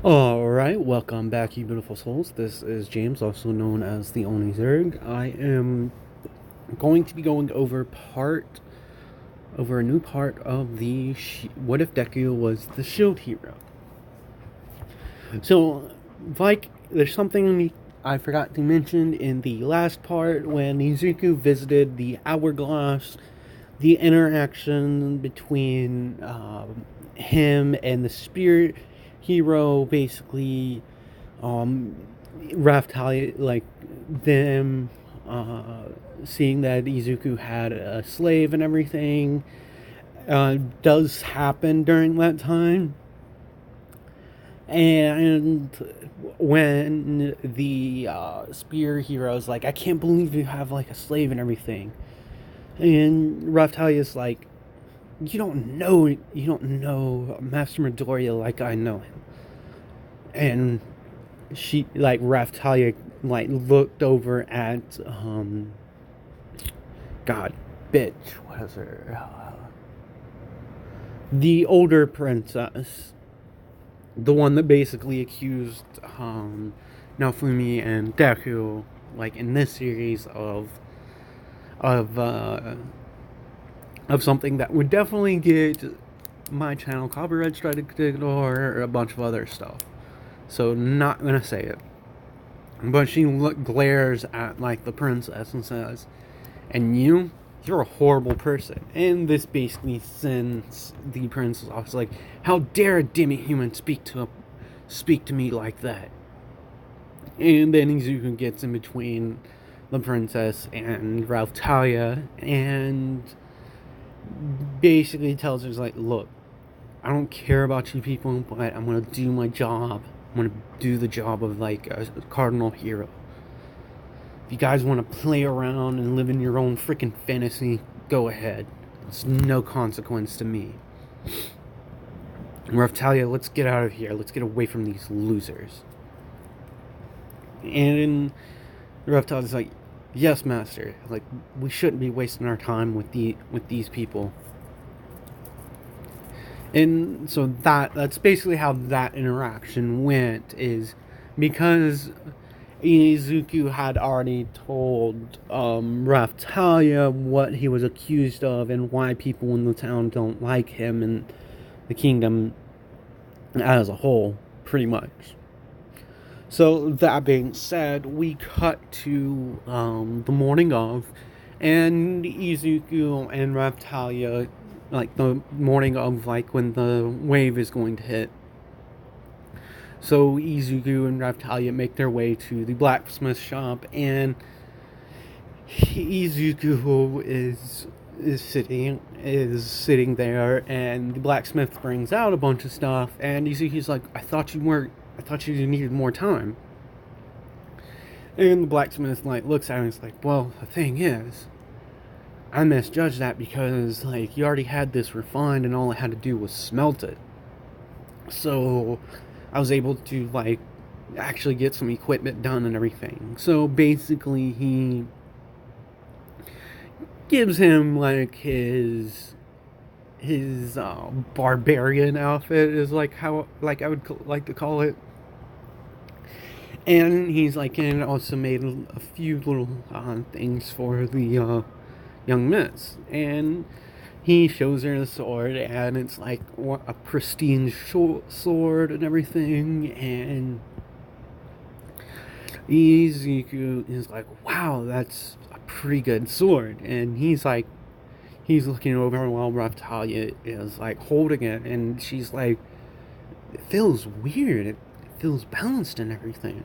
Alright, welcome back, you beautiful souls. This is James, also known as the Oni Zerg. I am going to be going over a new part of the What If Deku was the shield hero. So, there's something I forgot to mention in the last part when Izuku visited the Hourglass, the interaction between him and the spirit hero, basically um Raftalia, like them seeing that Izuku had a slave and everything, does happen during that time. And when the spear hero's like, I can't believe you have like a slave and everything, and Raftalia's like, you don't know Master Midoriya like I know him. And she, like, Raftalia, like, looked over at God, bitch, what is her, the older princess, the one that basically accused Naofumi and Deku, like, in this series of uh of something that would definitely get my channel copyright strike or a bunch of other stuff. So not gonna say it. But she glares at, like, the princess and says, and you're a horrible person. And this basically sends the princess off. It's like, how dare a demi-human speak to me like that? And then Izuku gets in between the princess and Raphtalia and basically tells her, like, look, I don't care about you people, but I'm gonna do my job. I'm gonna do the job of, like, a cardinal hero. If you guys want to play around and live in your own freaking fantasy, go ahead. It's no consequence to me. Raftalia, let's get out of here. Let's get away from these losers. And Raftalia's like, yes, master. Like, we shouldn't be wasting our time with these people. And so that's basically how that interaction went, is because Izuku had already told Raftalia what he was accused of and why people in the town don't like him and the kingdom as a whole, pretty much. So that being said, we cut to the morning of, and Izuku and Raftalia, like the morning of, like when the wave is going to hit. So Izuku and Raftalia make their way to the blacksmith shop, and Izuku is sitting there, and the blacksmith brings out a bunch of stuff, and Izuku's like, I thought you needed more time. And the blacksmith, like, looks at him and is like, well, the thing is, I misjudged that because, like, you already had this refined and all I had to do was smelt it. So I was able to, like, actually get some equipment done and everything. So basically he gives him, like, his barbarian outfit, is like how, like, I would like to call it. And he's like, and also made a few little things for the young miss. And he shows her the sword, and it's like a pristine sword and everything. And Izuku is like, wow, that's a pretty good sword. And he's looking over while Raftalia is like holding it, and she's like, it feels weird. It feels balanced and everything.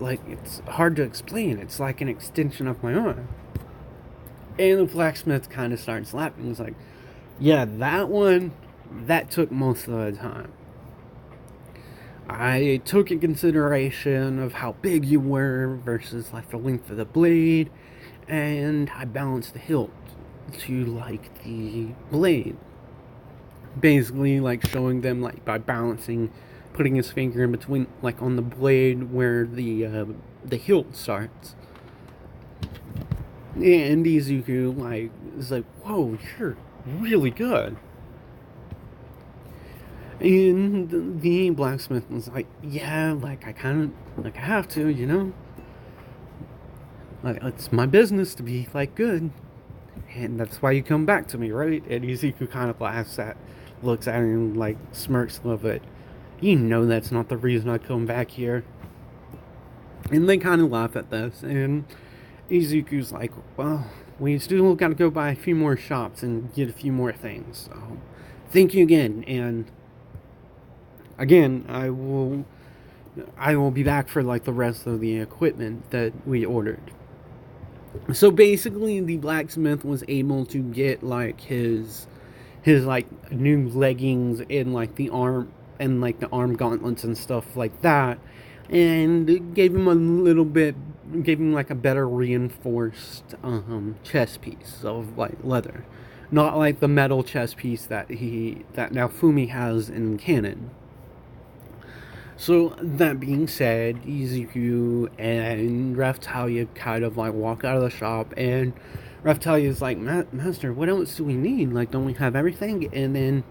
Like, it's hard to explain. It's like an extension of my arm. And the blacksmith kind of starts laughing. He's like, yeah, that took most of the time. I took in consideration of how big you were versus, like, the length of the blade, and I balanced the hilt to, like, the blade. Basically, like, showing them, like, by balancing, putting his finger in between, like, on the blade where the hilt starts. And Izuku, like, is like, whoa, you're really good. And the blacksmith was like, yeah, like, I have to, Like, it's my business to be, like, good. And that's why you come back to me, right? And Izuku kind of looks at him, like, smirks a little bit. You know that's not the reason I come back here. And they kind of laugh at this, and Izuku's like, well, we still gotta go by a few more shops and get a few more things. So, thank you again, and again, I will be back for, like, the rest of the equipment that we ordered. So basically, the blacksmith was able to get, like, his like new leggings and, like, the arm gauntlets and stuff like that, and gave him like a better reinforced chest piece of, like, leather, not like the metal chest piece that now Fumi has in canon. So, that being said, Izuku and Raphtalia kind of, like, walk out of the shop, and Raphtalia's like, Master, what else do we need? Like, don't we have everything? And then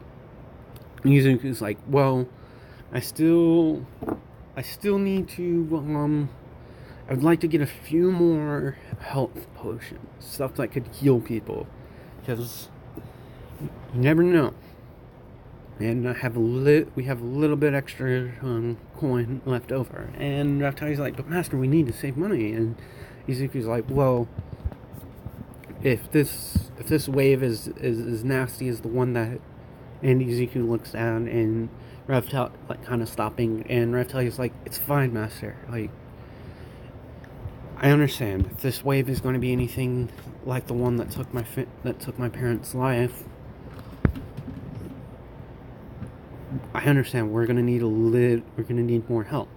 Izuku's like, well, I still need to, I'd like to get a few more health potions, stuff that could heal people, because you never know. And we have a little bit extra coin left over. And Raftalia's like, but Master, we need to save money. And Izuku's like, well, if this wave is as nasty as the one that... And Izuku looks down, and Raftalia, like, kind of stopping, and Raftalia's like, it's fine, Master. Like, I understand. If this wave is going to be anything like the one that took my parents' life, I understand. We're gonna need more help.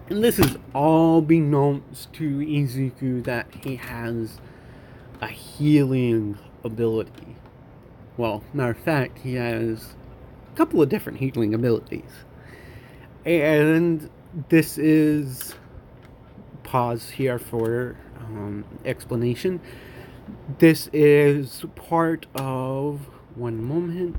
And this is all beknownst to Izuku that he has a healing ability. Well, matter of fact, he has a couple of different healing abilities. And this is... pause here for explanation. This is part of... one moment.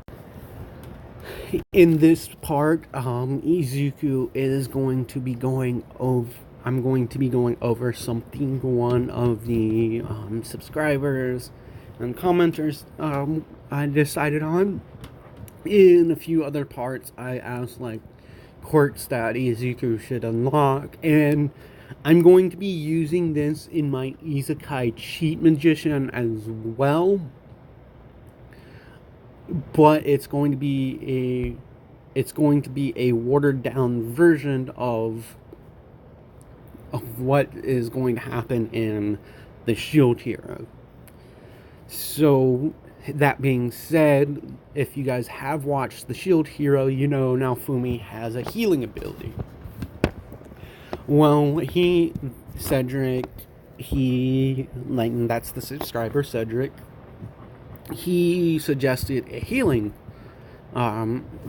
In this part, Izuku is going to be going over... I'm going to be going over something one of the subscribers and commenters I decided on. In a few other parts, I asked, like, quirks that Izuku should unlock, and I'm going to be using this in my Isekai Cheat Magician as well. But it's going to be a watered down version of what is going to happen in the Shield Hero. So, that being said, if you guys have watched the Shield Hero, you know now Fumi has a healing ability. Well, that's the subscriber, Cedric. He suggested a healing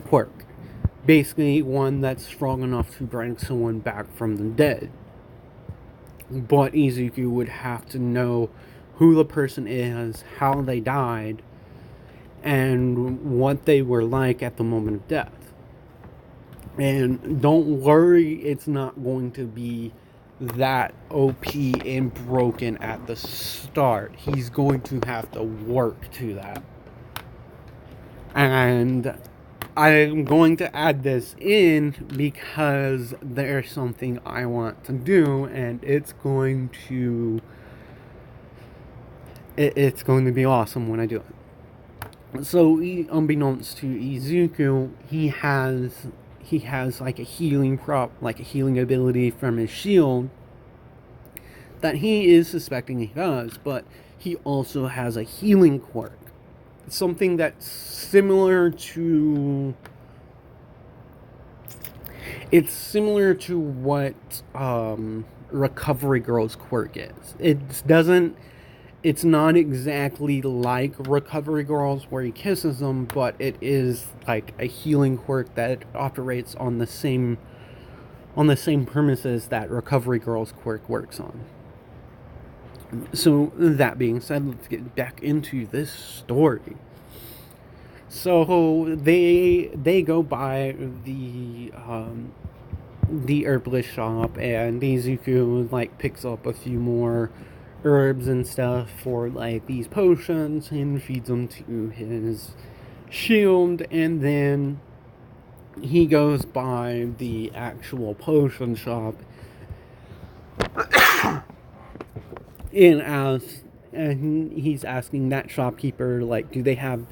quirk. Basically, one that's strong enough to bring someone back from the dead. But Izuku would have to know who the person is, how they died, and what they were like at the moment of death. And don't worry, it's not going to be that OP and broken at the start. He's going to have to work to that. And I'm going to add this in because there's something I want to do, and it's going to be awesome when I do it. So, unbeknownst to Izuku, he has like a healing ability from his shield that he is suspecting he does, but he also has a healing quirk. Something that's similar to... It's similar to what Recovery Girl's quirk is. It's not exactly like Recovery Girl's where he kisses them, but it is like a healing quirk that operates on the same premises that Recovery Girl's quirk works on. So, that being said, let's get back into this story. So they go by the herbalist shop, and Izuku like picks up a few more herbs and stuff for like these potions and feeds them to his shield, and then he goes by the actual potion shop and asks, and he's asking that shopkeeper like, do they have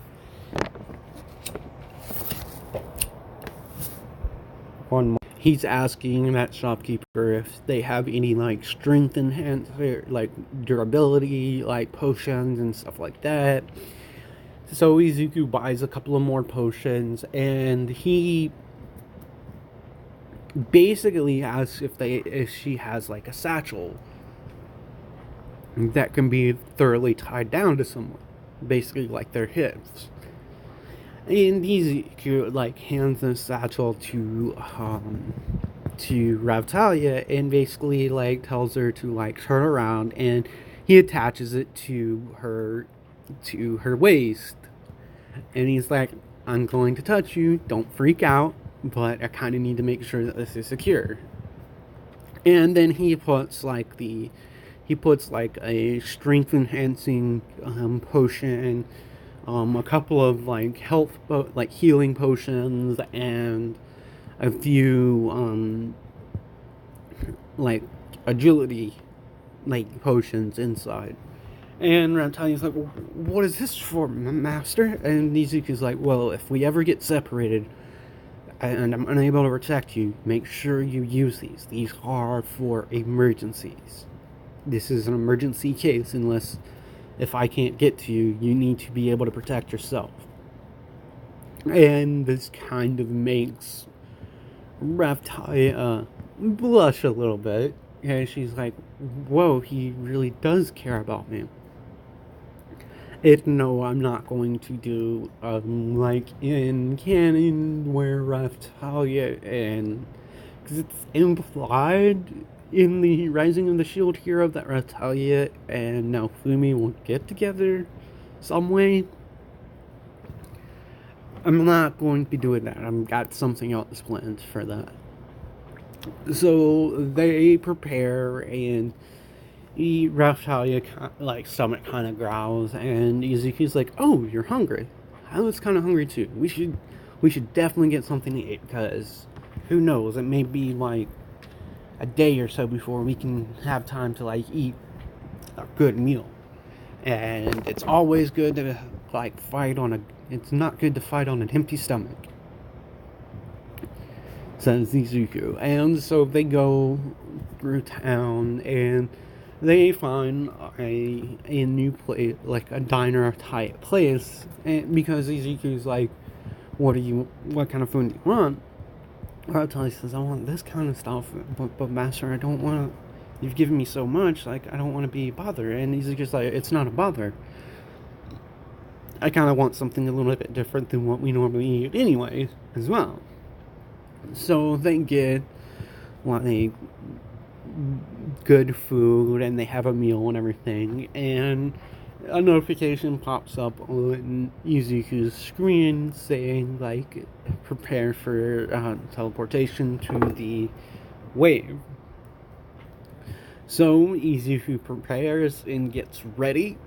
one more? He's asking that shopkeeper if they have any like strength enhancer, like durability, like potions and stuff like that. So Izuku buys a couple of more potions, and he basically asks if she has like a satchel that can be thoroughly tied down to someone, basically like their hips. And Izuku like hands the satchel to Ravtalia, and basically like tells her to like turn around, and he attaches it to her waist, and he's like, I'm going to touch you, don't freak out, but I kind of need to make sure that this is secure. And then he puts like a strength enhancing potion, a couple of like like healing potions, and a few like agility like potions inside. And Raptalia's like, well, what is this for, master? And Nizuki's like, well, if we ever get separated and I'm unable to protect you, make sure you use these. These are for emergencies. This is an emergency case, unless if I can't get to you, you need to be able to protect yourself. And this kind of makes Raptalia blush a little bit. And she's like, whoa, he really does care about me. No, I'm not going to do like in canon where Raftalia, and because it's implied in the Rising of the Shield Hero that Raftalia and Naofumi will get together some way. I'm not going to be doing that. I've got something else planned for that. So they prepare, and Raftalia like stomach kind of growls, and Izuku's like, "Oh, you're hungry. I was kind of hungry too. We should definitely get something to eat, because who knows? It may be like a day or so before we can have time to like eat a good meal. And it's always good to like fight on a. It's not good to fight on an empty stomach," says Izuku. And so they go through town, and they find a new place, like a diner type place, and because Izuku's like, what kind of food do you want? Rattali says, I want this kind of stuff, but master, I don't want to, you've given me so much, like, I don't want to be bothered. And Izuku's like, it's not a bother. I kind of want something a little bit different than what we normally eat anyway, as well. So they get like good food, and they have a meal and everything, and a notification pops up on Izuku's screen saying like, prepare for teleportation to the wave. So Izuku prepares and gets ready,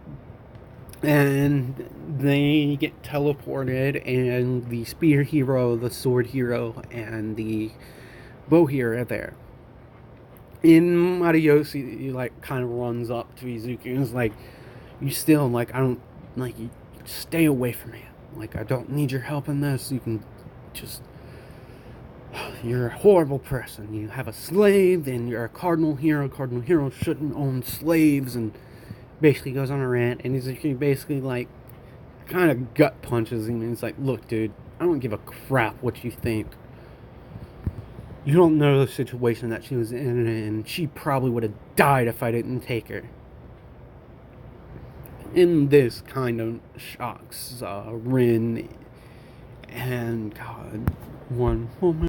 and they get teleported, and the spear hero, the sword hero, and the bow hero are there. And Mariyoshi like kind of runs up to Izuku and is like, you still, like, I don't, like, you stay away from me. Like, I don't need your help in this. You can just, you're a horrible person. You have a slave, and you're a cardinal hero. Cardinal heroes shouldn't own slaves, and basically goes on a rant, and he's basically like, kind of gut punches him, and he's like, look, dude, I don't give a crap what you think. You don't know the situation that she was in, and she probably would have died if I didn't take her. And this kind of shocks Rin and God, one woman.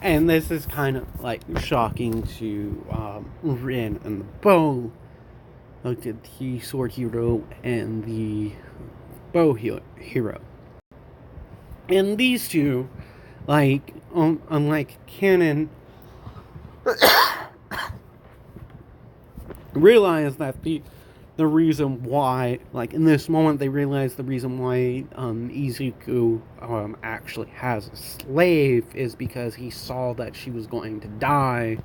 And this is kind of like shocking to Rin and the bow, like the sword hero and the bow hero. And these two, like, unlike canon, realize that the reason why, like, in this moment, they realize the reason why Izuku actually has a slave is because he saw that she was going to die,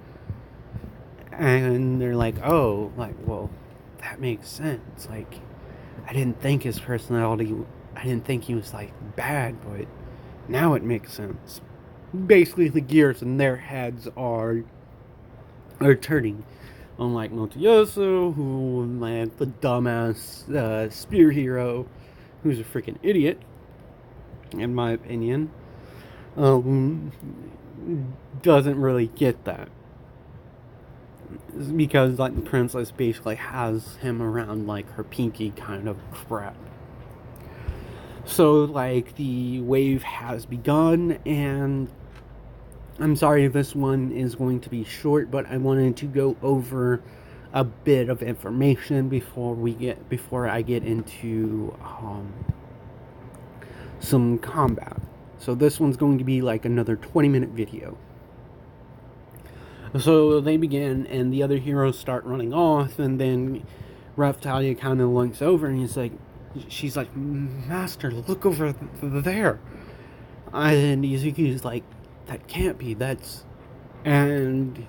and they're like, oh, like, well, that makes sense. Like, I didn't think his personality, I didn't think he was, like, bad, but now it makes sense. Basically, the gears in their heads are turning. Unlike Motoyosu, who, man, the dumbass spear hero, who's a freaking idiot, in my opinion, doesn't really get that. Because, like, the princess basically has him around, like, her pinky kind of crap. So, like, the wave has begun, and I'm sorry this one is going to be short, but I wanted to go over a bit of information before I get into some combat. So this one's going to be like another 20-minute video. So they begin, and the other heroes start running off, and then Raphtalia kind of looks over, and she's like, Master, look over there. And Izuku's like, that can't be, that's... And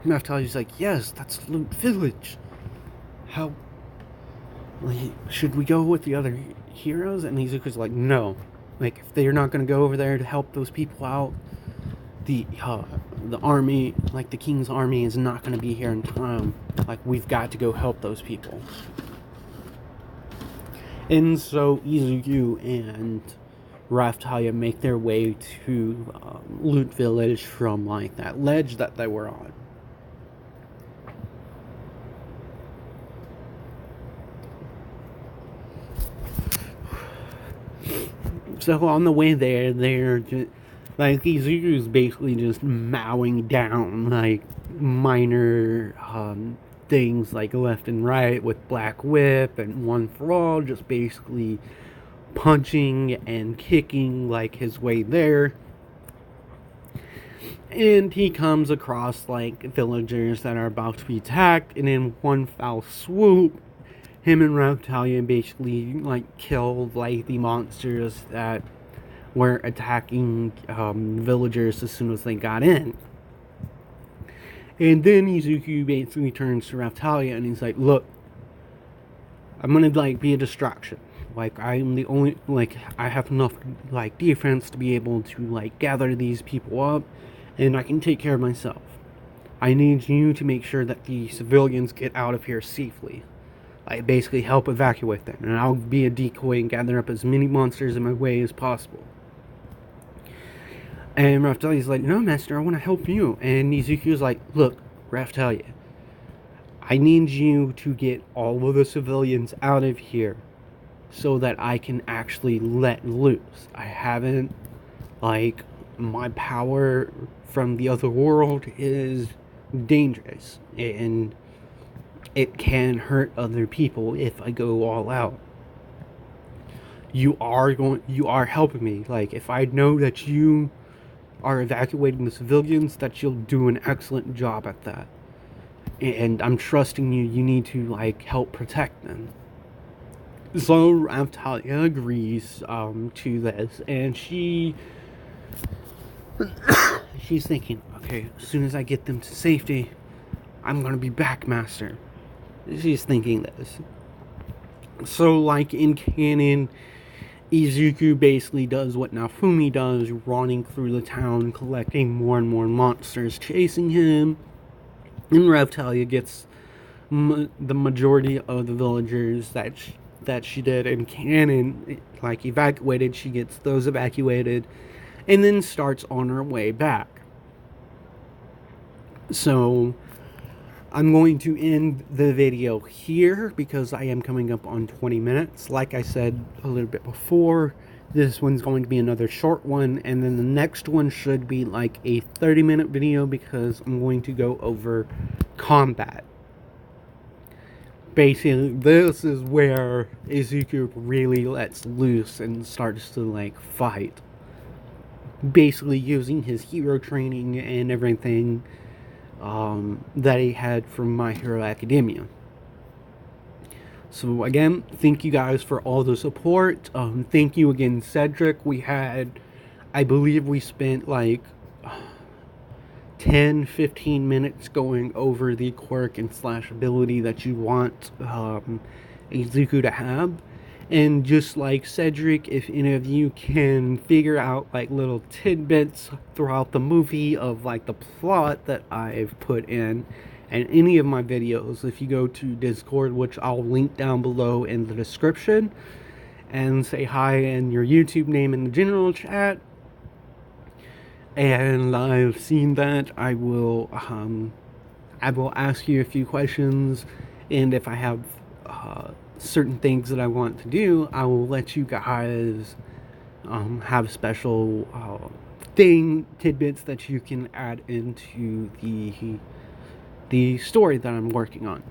Raphtalia's like, yes, that's Loot Village. How... Like, should we go with the other heroes? And Izuku's like, no. Like, if they're not going to go over there to help those people out, the army, like the king's army, is not going to be here in time. Like, we've got to go help those people. And so Izuku and Raphtalia make their way to Loot Village from, like, that ledge that they were on. So on the way there, they're just, like, Izuku's basically just mowing down, like, minor things, like, left and right with Black Whip and One for All, just basically punching and kicking, like, his way there. And he comes across, like, villagers that are about to be attacked, and in one foul swoop, him and Raphtalia basically, like, killed, like, the monsters that were attacking villagers as soon as they got in. And then Izuku basically turns to Raphtalia and he's like, look, I'm gonna, like, be a distraction. Like, I'm the only, like, I have enough, like, defense to be able to, like, gather these people up, and I can take care of myself. I need you to make sure that the civilians get out of here safely. I basically help evacuate them, and I'll be a decoy and gather up as many monsters in my way as possible. And Raphtalia's like, no, Master, I want to help you. And Izuku's like, look, Raphtalia, I need you to get all of the civilians out of here so that I can actually let loose. I haven't, like, my power from the other world is dangerous, and it can hurt other people if I go all out. You are helping me. Like, if I know that you are evacuating the civilians, that you'll do an excellent job at that. And I'm trusting you. You need to, like, help protect them. So Raphtalia agrees to this, and she's thinking, okay, as soon as I get them to safety, I'm gonna be back, Master. She's thinking this. So, like, in canon, Izuku basically does what Naofumi does, running through the town, collecting more and more monsters, chasing him. And Raphtalia gets the majority of the villagers that she did in canon, like, evacuated. She gets those evacuated, and then starts on her way back. So I'm going to end the video here because I am coming up on 20 minutes. Like I said a little bit before, this one's going to be another short one, and then the next one should be like a 30-minute video because I'm going to go over combat. Basically, this is where Izuku really lets loose and starts to, like, fight. basically using his hero training and everything that he had from My Hero Academia. So again, thank you guys for all the support. Thank you again, Cedric. I believe we spent like 10-15 minutes going over the quirk and slash ability that you want Izuku to have. And just like Cedric, if any of you can figure out like little tidbits throughout the movie of like the plot that I've put in and any of my videos, if you go to Discord, which I'll link down below in the description, and say hi and your YouTube name in the general chat, and I've seen that, I will ask you a few questions, and if I have certain things that I want to do, I will let you guys have special tidbits that you can add into the story that I'm working on.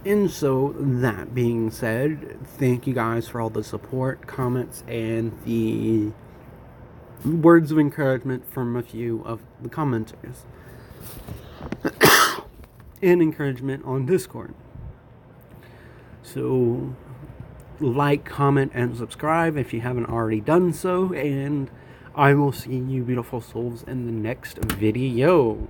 And so, that being said, thank you guys for all the support, comments, and the words of encouragement from a few of the commenters. And encouragement on Discord. So, like, comment, and subscribe if you haven't already done so, and I will see you beautiful souls in the next video.